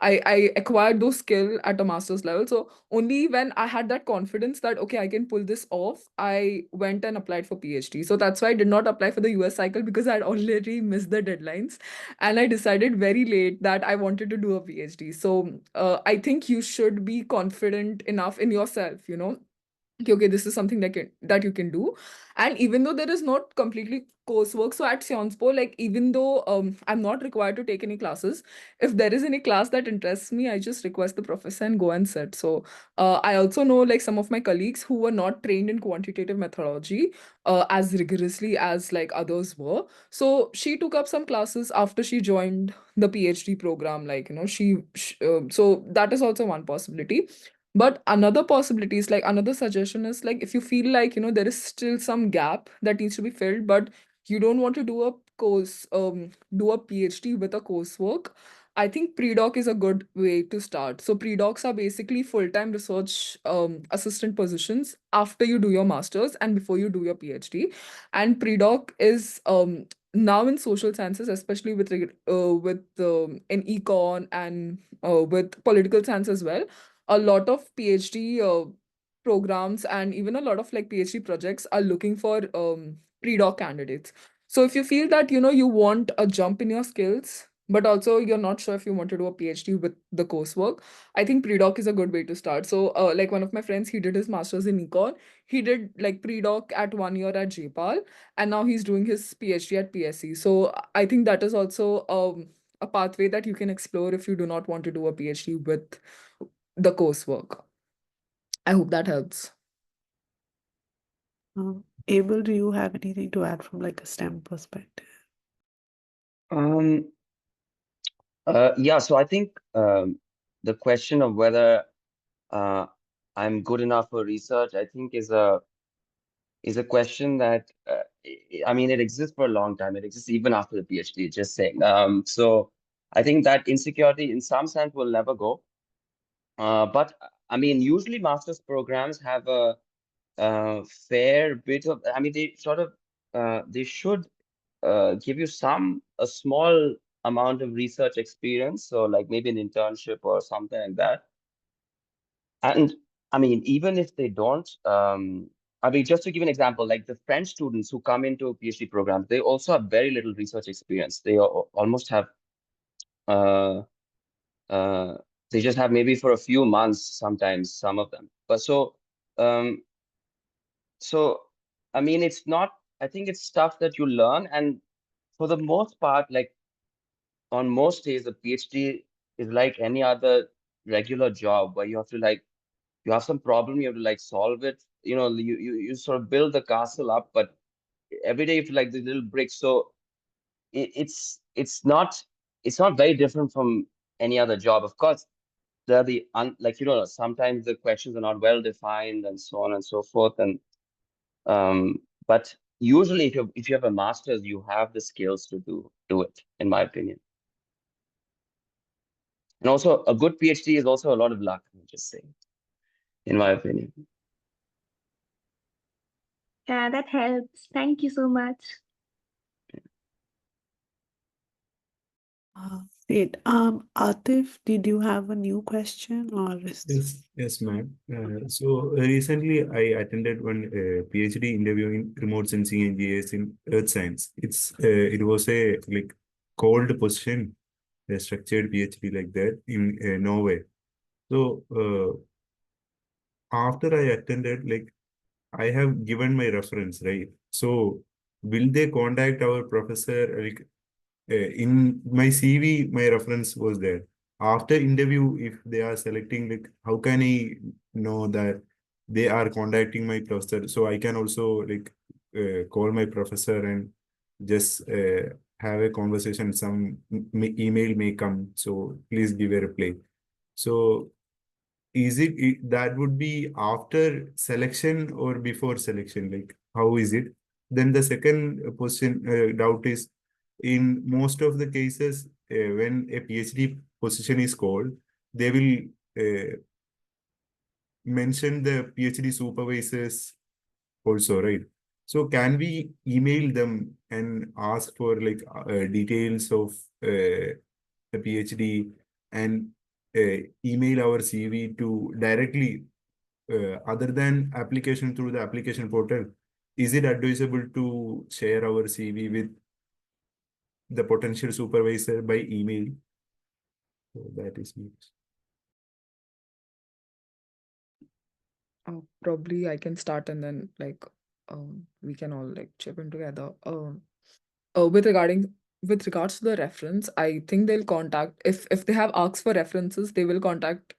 I acquired those skill at a master's level. So only when I had that confidence that okay, I can pull this off, I went and applied for PhD. So that's why I did not apply for the US cycle, because I had already missed the deadlines, and I decided very late that I wanted to do a PhD. So I think you should be confident enough in yourself, okay, this is something that you can do. And even though there is not completely coursework, so at Sciences like even though I'm not required to take any classes, if there is any class that interests me, I just request the professor and go and sit. So I also know like some of my colleagues who were not trained in quantitative methodology as rigorously as like others were. So she took up some classes after she joined the PhD program, like so that is also one possibility. But another possibility is like another suggestion is like, if you feel like there is still some gap that needs to be filled, but you don't want to do a course do a PhD with a coursework, I think pre-doc is a good way to start. So pre-docs are basically full-time research assistant positions after you do your masters and before you do your PhD. And pre-doc is now in social sciences, especially with in econ and with political science as well, a lot of PhD programs and even a lot of like PhD projects are looking for pre-doc candidates. So if you feel that, you want a jump in your skills, but also you're not sure if you want to do a PhD with the coursework, I think pre-doc is a good way to start. So like one of my friends, he did his master's in Ecole. He did like pre-doc at 1 year at JPAL, and now he's doing his PhD at PSC. So I think that is also a pathway that you can explore if you do not want to do a PhD with the coursework. I hope that helps. Abel, do you have anything to add from like a STEM perspective? Yeah, so I think the question of whether I'm good enough for research, I think is a question that I mean, it exists for a long time. It exists even after the PhD, just saying. So I think that insecurity in some sense will never go. But I mean, usually master's programs have a fair bit of, I mean, they sort of they should give you a small amount of research experience. So like maybe an internship or something like that. And I mean, even if they don't, I mean, just to give an example, like the French students who come into PhD programs, they also have very little research experience. They almost have, uh, uh, they just have maybe for a few months, sometimes some of them. But um, so I mean, it's not. I think it's stuff that you learn, and for the most part, like on most days, the PhD is like any other regular job where you have to like you have some problem, you have to like solve it. You know, you sort of build the castle up, but every day you feel like the little bricks. So it's not very different from any other job. Of course, there are like sometimes the questions are not well defined and so on and so forth. And but usually if you have a master's, you have the skills to do it, in my opinion. And also a good PhD is also a lot of luck, I'm just saying, in my opinion. Yeah, that helps. Thank you so much. Great. Atif, did you have a new question or is Yes, ma'am. So recently I attended one PhD interview in remote sensing and GIS in Earth Science. It was a like cold position, a structured PhD like that in Norway. So after I attended, like I have given my reference, right? So will they contact our professor? Like in my CV, my reference was there. After interview, if they are selecting, like how can I know that they are contacting my professor? So I can also like call my professor and just have a conversation. Some email may come, so please give a reply. So that would be after selection or before selection? Like how is it? Then the second question doubt is, in most of the cases when a PhD position is called, they will mention the PhD supervisors also, right? So can we email them and ask for like details of the PhD and email our CV to directly other than application through the application portal? Is it advisable to share our CV with the potential supervisor by email? So that is me. Probably I can start and then like we can all like chip in together. With regards to the reference, I think they'll contact if they have asked for references, they will contact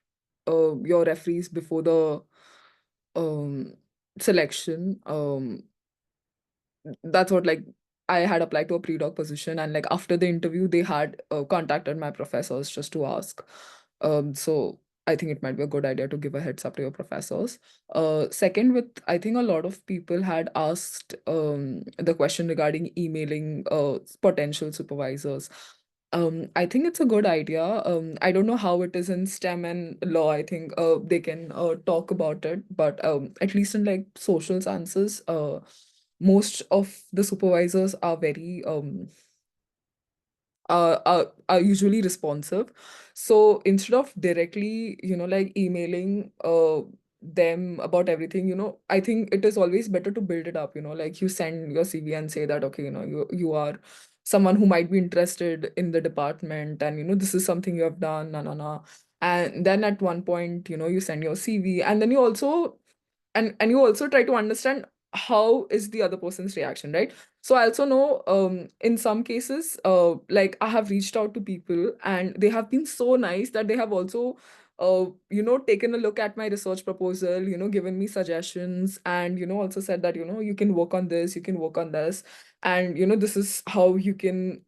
your referees before the um selection. That's what like I had applied to a pre-doc position, and like after the interview they had contacted my professors just to ask. So I think it might be a good idea to give a heads up to your professors. Second, with I think a lot of people had asked the question regarding emailing potential supervisors. I think it's a good idea. I don't know how it is in STEM and law. I think they can talk about it, but at least in like social sciences, most of the supervisors are very are usually responsive. So instead of directly, like emailing them about everything, I think it is always better to build it up, like you send your CV and say that, okay, you are someone who might be interested in the department, and this is something you have done, and then at one point, you send your CV, and then you also and you also try to understand how is the other person's reaction, right? So I also know, in some cases, like I have reached out to people and they have been so nice that they have also taken a look at my research proposal, given me suggestions, and also said that you can work on this, you can work on this, and this is how you can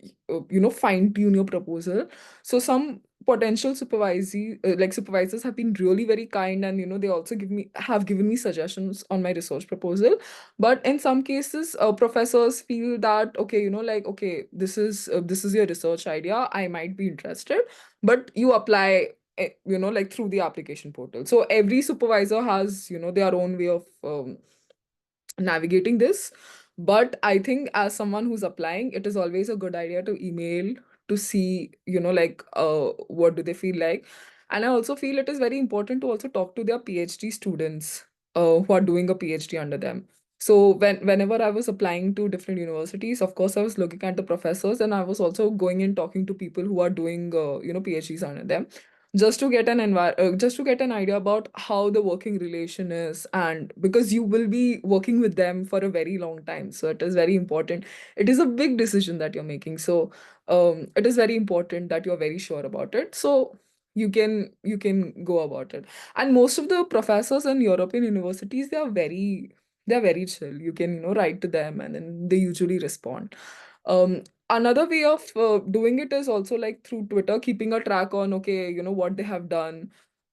fine tune your proposal. So some potential supervisors have been really very kind, and they also have given me suggestions on my research proposal. But in some cases, professors feel that, okay, like, okay, this is your research idea, I might be interested, but you apply, like through the application portal. So every supervisor has their own way of navigating this. But I think as someone who's applying, it is always a good idea to email to see, like, what do they feel like. And I also feel it is very important to also talk to their PhD students, who are doing a PhD under them. So whenever I was applying to different universities, of course I was looking at the professors, and I was also going and talking to people who are doing PhDs under them, just to get an idea about how the working relation is, and because you will be working with them for a very long time, so it is very important. It is a big decision that you're making, so it is very important that you're very sure about it, so you can go about it. And most of the professors in European universities, they're very chill. You can write to them, and then they usually respond. Another way of doing it is also like through Twitter, keeping a track on, okay, what they have done.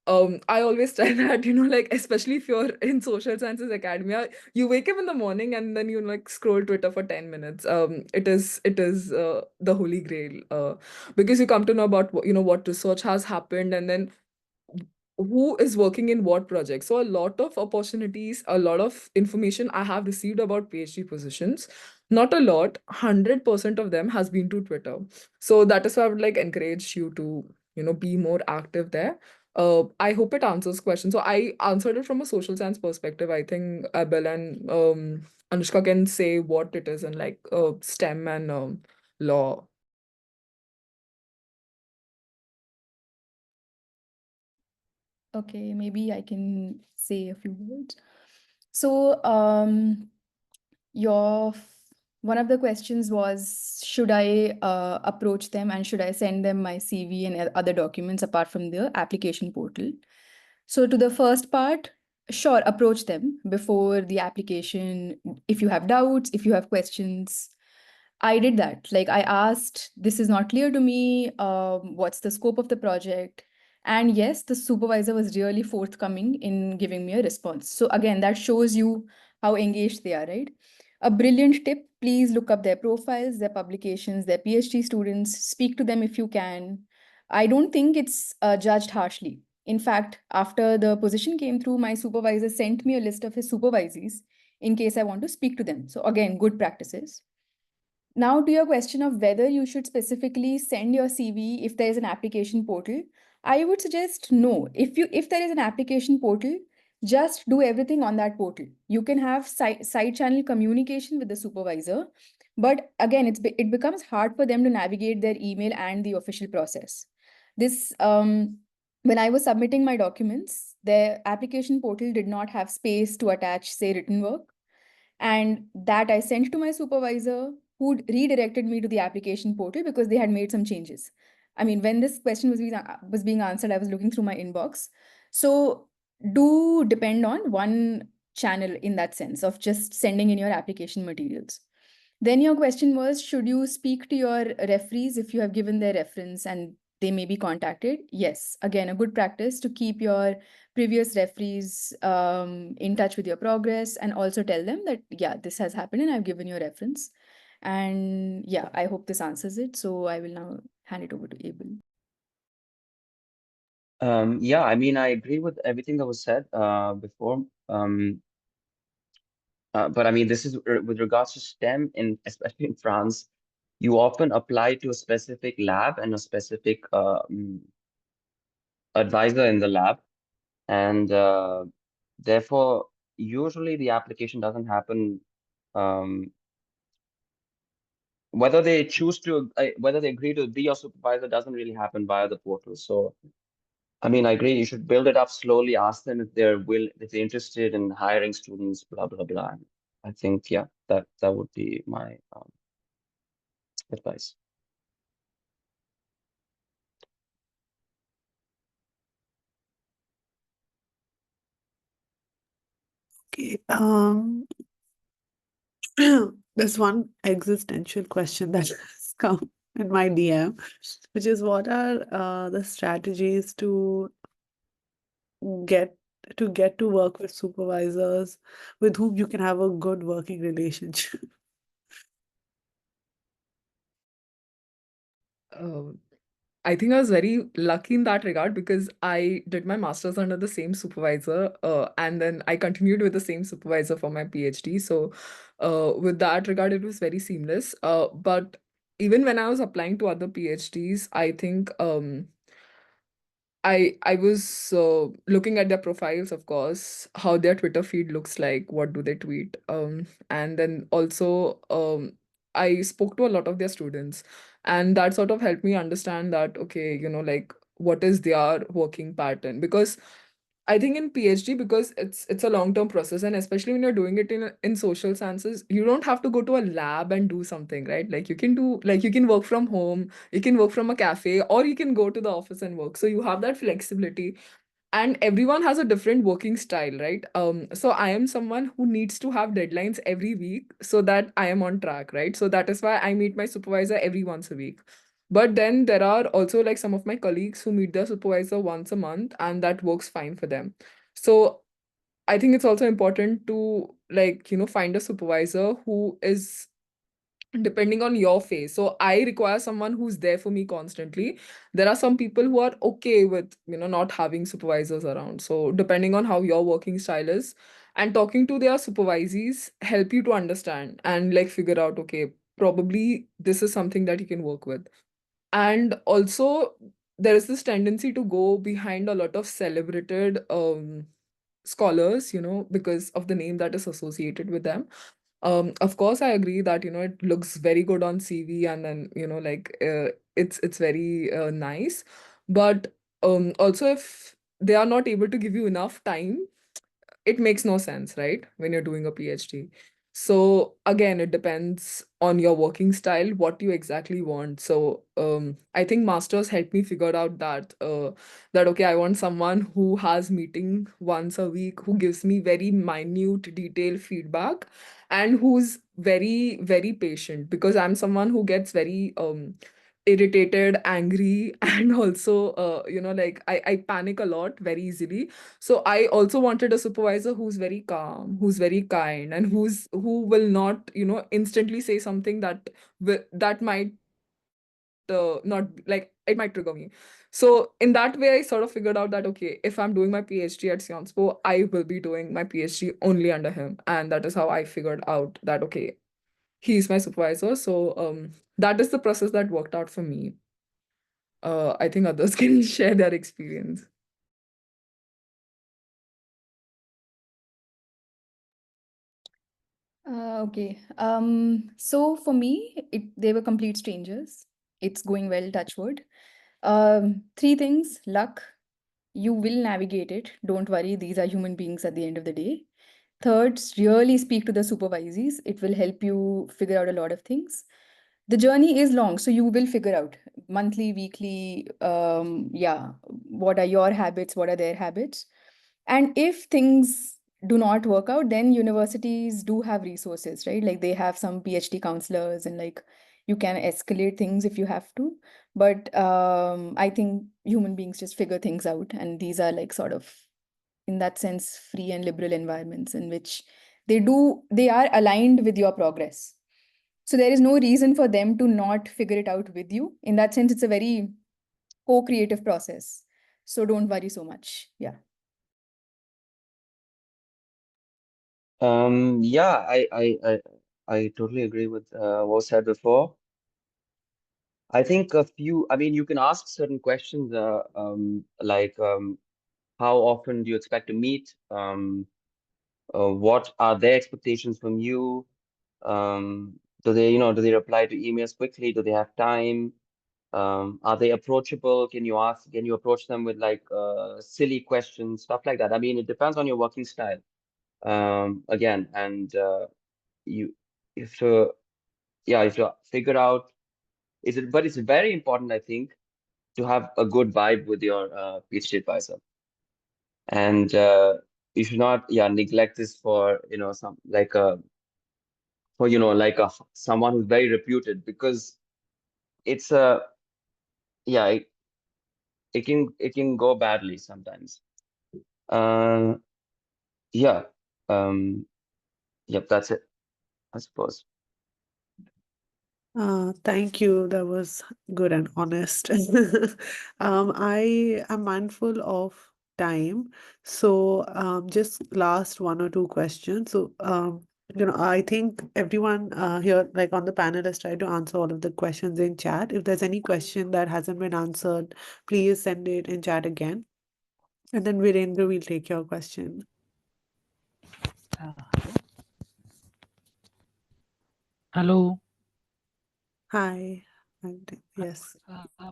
I always try that, like, especially if you're in social sciences academia, you wake up in the morning and then you like scroll Twitter for 10 minutes. It is the holy grail, because you come to know about what research has happened, and then who is working in what project. So a lot of opportunities, a lot of information I have received about PhD positions. Not a lot, 100% of them has been to Twitter. So that is why I would like encourage you to, be more active there. I hope it answers questions. So I answered it from a social science perspective. I think Abel and Anushka can say what it is in like STEM and law. Okay, maybe I can say a few words. So, one of the questions was, should I approach them and should I send them my CV and other documents apart from the application portal? So to the first part, sure, approach them before the application. If you have doubts, if you have questions, I did that. Like I asked, this is not clear to me. What's the scope of the project? And yes, the supervisor was really forthcoming in giving me a response. So again, that shows you how engaged they are, right? A brilliant tip, please look up their profiles, their publications, their PhD students, speak to them if you can. I don't think it's judged harshly. In fact, after the position came through, my supervisor sent me a list of his supervisees in case I want to speak to them. So again, good practices. Now to your question of whether you should specifically send your CV if there is an application portal, I would suggest no. If there is an application portal, just do everything on that portal. You can have side channel communication with the supervisor, but again, it becomes hard for them to navigate their email and the official process. This when I was submitting my documents, the application portal did not have space to attach, say, written work. And that I sent to my supervisor, who redirected me to the application portal because they had made some changes. I mean, when this question was being answered, I was looking through my inbox. So do depend on one channel in that sense of just sending in your application materials. Then your question was, should you speak to your referees if you have given their reference and they may be contacted? Yes, again, a good practice to keep your previous referees in touch with your progress and also tell them that, yeah, this has happened and I've given you a reference. And yeah, I hope this answers it. So I will now hand it over to Abel. Yeah, I mean, I agree with everything that was said before. But I mean, this is with regards to STEM, especially in France, you often apply to a specific lab and a specific advisor in the lab, and therefore, usually the application doesn't happen. Whether they choose to, whether they agree to be your supervisor doesn't really happen via the portal. So, I mean, I agree. You should build it up slowly. Ask them if if they're interested in hiring students. Blah blah blah. I think yeah, that would be my advice. Okay. There's one existential question that has come in my DM, which is what are the strategies get get to work with supervisors with whom you can have a good working relationship? I think I was very lucky in that regard because I did my master's under the same supervisor, and then I continued with the same supervisor for my PhD. So, with that regard, it was very seamless. But even when I was applying to other PhDs, I think I was looking at their profiles, of course, how their Twitter feed looks like, what do they tweet, and then also I spoke to a lot of their students, and that sort of helped me understand that okay, like what is their working pattern because I think in PhD because it's a long-term process and especially when you're doing it in social sciences, you don't have to go to a lab and do something, right? Like you can work from home, you can work from a cafe, or you can go to the office and work. So you have that flexibility and everyone has a different working style, right? So I am someone who needs to have deadlines every week so that I am on track, right? So that is why I meet my supervisor every once a week. But then there are also like some of my colleagues who meet their supervisor once a month and that works fine for them. So I think it's also important to find a supervisor who is depending on your phase. So I require someone who's there for me constantly. There are some people who are okay with not having supervisors around. So depending on how your working style is and talking to their supervisees help you to understand and like figure out okay, probably this is something that you can work with. And also there is this tendency to go behind a lot of celebrated scholars, because of the name that is associated with them. Of course, I agree that it looks very good on CV, and then it's very nice. But also, if they are not able to give you enough time, it makes no sense, right? When you're doing a PhD. So again, it depends on your working style, what you exactly want. So I think masters helped me figure out that okay, I want someone who has meeting once a week, who gives me very minute, detailed feedback, and who's very, very patient because I'm someone who gets very irritated, angry, and also I panic a lot very easily. So I also wanted a supervisor who's very calm, who's very kind, and who will not, instantly say something that might not like it might trigger me. So in that way, I sort of figured out that okay, if I'm doing my PhD at Sciences I will be doing my PhD only under him, and that is how I figured out that okay, he's my supervisor. So that is the process that worked out for me. I think others can share their experience. Okay. So for me, they were complete strangers. It's going well, touch wood. Three things: luck, you will navigate it. Don't worry, these are human beings at the end of the day. Third, really speak to the supervisees. It will help you figure out a lot of things. The journey is long, so you will figure out monthly, weekly, yeah, what are your habits, what are their habits. And if things do not work out, then universities do have resources, right? Like they have some PhD counselors and like you can escalate things if you have to. But I think human beings just figure things out. And these are like sort of, in that sense, free and liberal environments in which they are aligned with your progress. So there is no reason for them to not figure it out with you. In that sense, it's a very co-creative process. So don't worry so much. Yeah. Yeah, I totally agree with what was said before. I think I mean, you can ask certain questions, like how often do you expect to meet? What are their expectations from you? Do they reply to emails quickly? Do they have time? Are they approachable? Can you approach them with like silly questions, stuff like that? I mean, it depends on your working style. Again, and you if to yeah, if to figure out but it's very important, I think, to have a good vibe with your PhD advisor. And you should not, neglect this for, some like a for like a someone who's very reputed, because it's a yeah it can go badly sometimes. Uh, yeah. Yep, that's it, I suppose. Thank you. That was good and honest. I am mindful of time, so just last one or two questions. So, I think everyone here, like on the panel, has tried to answer all of the questions in chat. If there's any question that hasn't been answered, please send it in chat again, and then Virendra will take your question. Hello. Hi. Yes.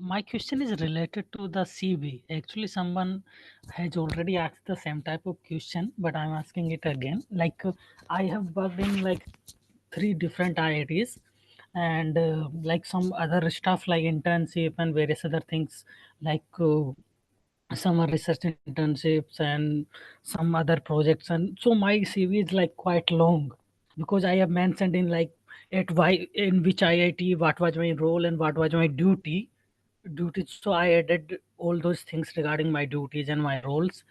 My question is related to the CV. Actually, someone has already asked the same type of question, but I'm asking it again. Like, I have worked in like 3 different IITs, and like some other stuff like internship and various other things, like summer research internships and some other projects. And so my CV is like quite long, because I have mentioned in like at why in which IIT, what was my role and what was my duties. So I added all those things regarding my duties and my roles.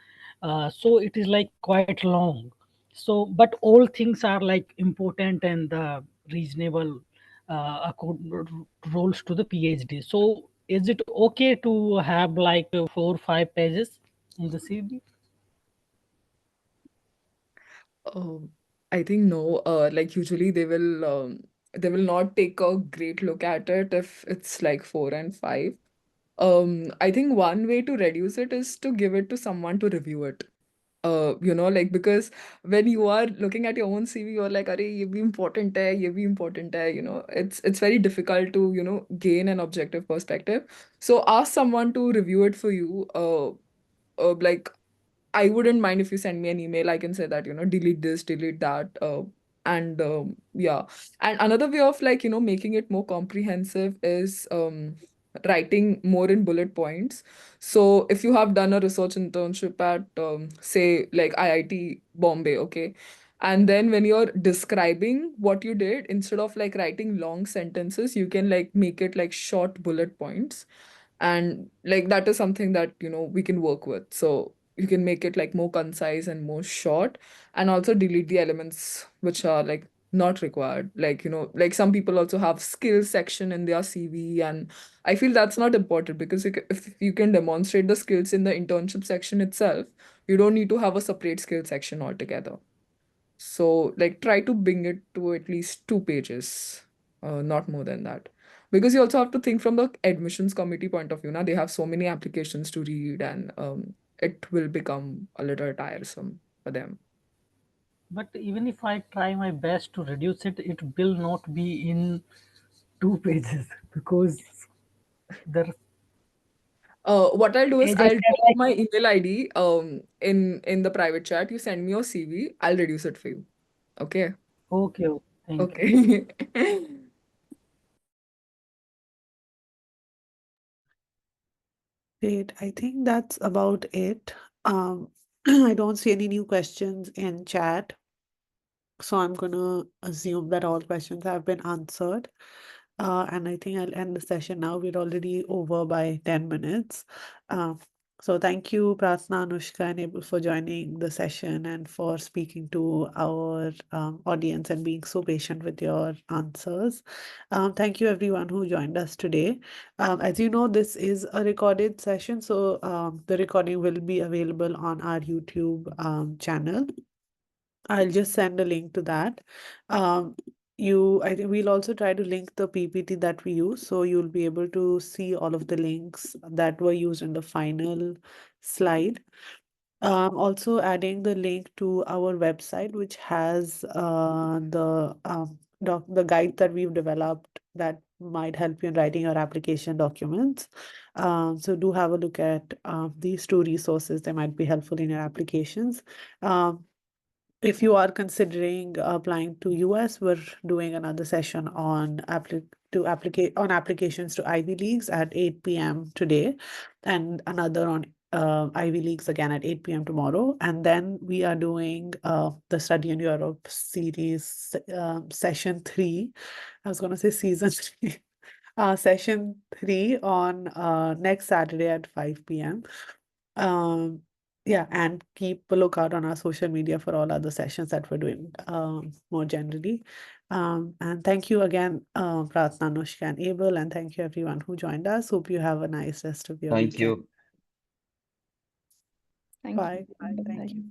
So it is like quite long. So but all things are like important and reasonable roles to the PhD. So is it okay to have like 4 or 5 pages in the CV? I think no. Like usually they will not take a great look at it if it's like 4 and 5. I think one way to reduce it is to give it to someone to review it. Like because when you are looking at your own CV, you're like, "Arey, ye bhi important hai, ye bhi important hai." It's very difficult to gain an objective perspective. So ask someone to review it for you. Like I wouldn't mind if you send me an email. I can say that, delete this, delete that. And yeah. And another way of like, making it more comprehensive is writing more in bullet points. So if you have done a research internship at, say, like IIT Bombay, okay. And then when you're describing what you did, instead of like writing long sentences, you can like make it like short bullet points. And like that is something that, we can work with. So you can make it like more concise and more short, and also delete the elements which are like not required, like like some people also have skills section in their CV, and I feel that's not important, because if you can demonstrate the skills in the internship section itself, you don't need to have a separate skill section altogether. So like try to bring it to at least 2 pages, not more than that. Because you also have to think from the admissions committee point of view. Now they have so many applications to read, and it will become a little tiresome for them. But even if I try my best to reduce it, it will not be in 2 pages because there, What I'll do is as I I'll said, drop my email ID in the private chat. You send me your CV, I'll reduce it for you. Okay. okay, thank you. Okay. Great. I think that's about it. I don't see any new questions in chat, so I'm gonna assume that all questions have been answered. And I think I'll end the session now. We're already over by 10 minutes. Uh, so thank you, Prarthana, Anushka, and Abel for joining the session and for speaking to our audience and being so patient with your answers. Thank you, everyone who joined us today. As you know, this is a recorded session, so the recording will be available on our YouTube channel. I'll just send a link to that. Um, I think we'll also try to link the PPT that we use, so you'll be able to see all of the links that were used in the final slide. Also adding the link to our website, which has the guide that we've developed that might help you in writing your application documents. So do have a look at these two resources. They might be helpful in your applications. If you are considering applying to US, we're doing another session on applications to Ivy Leagues at 8 p.m. today, and another on Ivy Leagues again at 8 p.m. tomorrow. And then we are doing the Study in Europe series session 3. I was going to say season 3. Session 3 on next Saturday at 5 p.m. Yeah, and keep a lookout on our social media for all other sessions that we're doing more generally. And thank you again, Prarthana, Anushka, and Abel, and thank you everyone who joined us. Hope you have a nice rest of your Thank weekend. you. Thank Bye. you. Thank you.